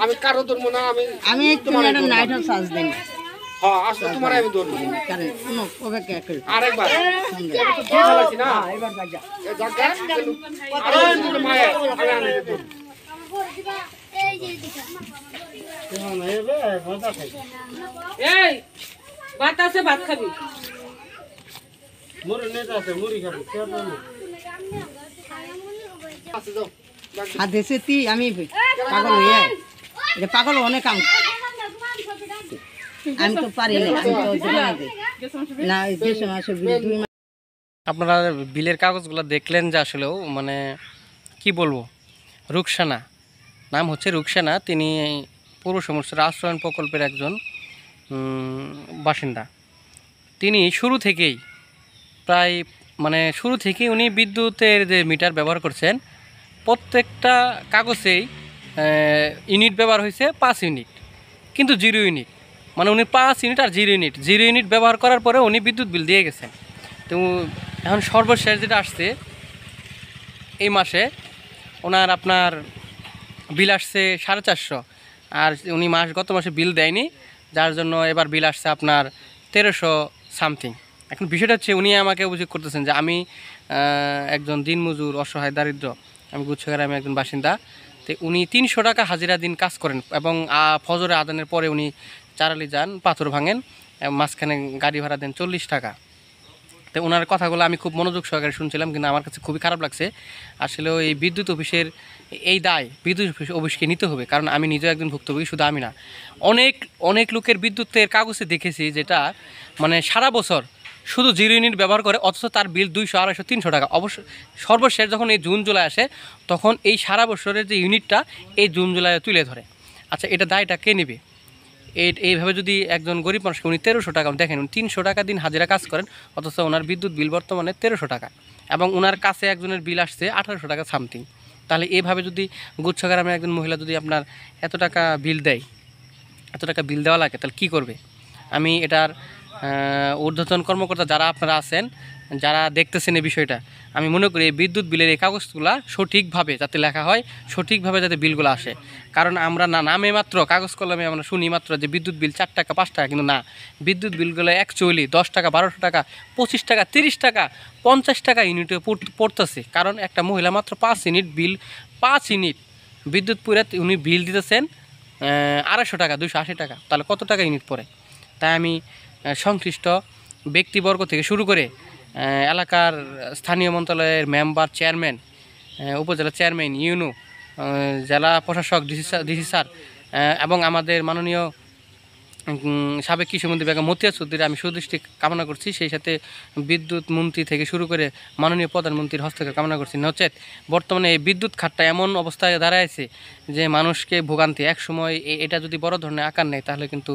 আমি কারো ধরবো না, আমি তোমার নাইট চার্জ দেন। হ্যাঁ আসলে তোমার আমি ধরবো আরেকবার না এবার এই ভাত আছে, ভাত খাবি? মুড়ি নেতা আছে, মুড়ি খাবি। আমি পাগল হয়ে পাগল অনেক কাম, আমি তো পারি না। আপনারা বিলের কাগজগুলো দেখলেন যে আসলেও মানে কি বলবো, রুকসানা নাম হচ্ছে রুকসানা। তিনি পৌর সমষ্টি আশ্রয়ণ প্রকল্পের একজন বাসিন্দা। তিনি শুরু থেকেই প্রায় মানে শুরু থেকেই উনি বিদ্যুতের যে মিটার ব্যবহার করছেন, প্রত্যেকটা কাগজেই ইউনিট ব্যবহার হয়েছে 5 ইউনিট, কিন্তু 0 ইউনিট। মানে উনি 5 ইউনিট আর 0 ইউনিট ব্যবহার করার পরে উনি বিদ্যুৎ বিল দিয়ে গেছেন। তো এখন সর্বশেষ যেটা আসছে এই মাসে, ওনার আপনার বিল আসছে 450, আর উনি গত মাসে বিল দেয়নি, যার জন্য এবার বিল আসছে আপনার 1300 সামথিং। এখন বিষয়টা হচ্ছে উনি আমাকে অভিযোগ করতেছেন যে আমি একজন দিনমজুর, অসহায়, দারিদ্র, আমি গুচ্ছগ্রামে একজন বাসিন্দা। তো উনি 300 টাকা হাজিরা দিন কাজ করেন এবং ফজরে আদানের পরে উনি চারালি যান, পাথর ভাঙেন, মাঝখানে গাড়ি ভাড়া দেন 40 টাকা। তো ওনার কথাগুলো আমি খুব মনোযোগ সহকারে শুনছিলাম, কিন্তু আমার কাছে খুবই খারাপ লাগছে। আসলে এই বিদ্যুৎ অফিসের এই দায় বিদ্যুৎ অফিসকে নিতে হবে, কারণ আমি নিজেও একজন ভুক্তভোগী, শুধু আমি না, অনেক লোকের বিদ্যুতের কাগজে দেখেছি যেটা মানে সারা বছর শুধু 0 ইউনিট ব্যবহার করে, অথচ তার বিল 200, 250, 300 টাকা। অবশ্য সর্বশেষ যখন এই জুন জুলাই আসে, তখন এই সারা বছরের যে ইউনিটটা এই জুন জুলাইয়ে তুলে ধরে। আচ্ছা, এটা দায়টা কে নেবে? এইভাবে যদি একজন গরিব মানুষকে উনি 1300 টাকা দেখেন, উনি 300 টাকা দিন হাজিরা কাজ করেন, অথচ ওনার বিদ্যুৎ বিল বর্তমানে 1300 টাকা, এবং ওনার কাছে একজনের বিল আসছে 1800 টাকা সামথিং। তাহলে এইভাবে যদি গুচ্ছগ্রামের একজন মহিলা যদি আপনার এত টাকা বিল দেয়, এত টাকা বিল দেওয়া লাগে, তাহলে কী করবে? আমি এটার ঊর্ধ্বতন কর্মকর্তা যারা আপনারা আছেন, যারা দেখতেছেন এই বিষয়টা, আমি মনে করি এই বিদ্যুৎ বিলের এই কাগজগুলো সঠিকভাবে যাতে লেখা হয়, সঠিকভাবে যাতে বিলগুলো আসে। কারণ আমরা নামে মাত্র কাগজ কলমে আমরা শুনি মাত্র যে বিদ্যুৎ বিল 4 টাকা 5 টাকা, কিন্তু না, বিদ্যুৎ বিলগুলো অ্যাকচুয়ালি 10 টাকা 12 টাকা 25 টাকা 30 টাকা 50 টাকা ইউনিটে পড়তেছে। কারণ একটা মহিলা মাত্র 5 ইউনিট বিল, 5 ইউনিট বিদ্যুৎ পুরে উনি বিল দিতেছেন 250 টাকা 280 টাকা, তাহলে কত টাকা ইউনিট পড়ে? তাই আমি সংশ্লিষ্ট ব্যক্তিবর্গ থেকে শুরু করে এলাকার স্থানীয় মন্ত্রণালয়ের মেম্বার, চেয়ারম্যান, উপজেলা চেয়ারম্যান, ইউনো, জেলা প্রশাসক, ডিসি স্যার, এবং আমাদের মাননীয় সাবেক কৃষিমন্ত্রী বেগম মতিয়া চৌধুরীর আমি সুদৃষ্টি কামনা করছি। সেই সাথে বিদ্যুৎ মন্ত্রী থেকে শুরু করে মাননীয় প্রধানমন্ত্রীর হস্তক্ষেপ কামনা করছি। নচেত বর্তমানে এই বিদ্যুৎ খাতটা এমন অবস্থায় দাঁড়াইছে যে মানুষকে ভোগান্তি, এক সময় এটা যদি বড় ধরনের আকার নেয়, তাহলে কিন্তু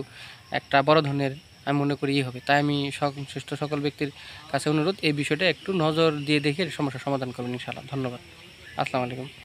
একটা বড় ধরনের আমি মনে করি হবে। তাই আমি সংশ্লিষ্ট সকল ব্যক্তির কাছে অনুরোধ, এই বিষয়টা একটু নজর দিয়ে দেখে সমস্যার সমাধান করবেন ইনশাআল্লাহ। ধন্যবাদ। আসসালামু আলাইকুম।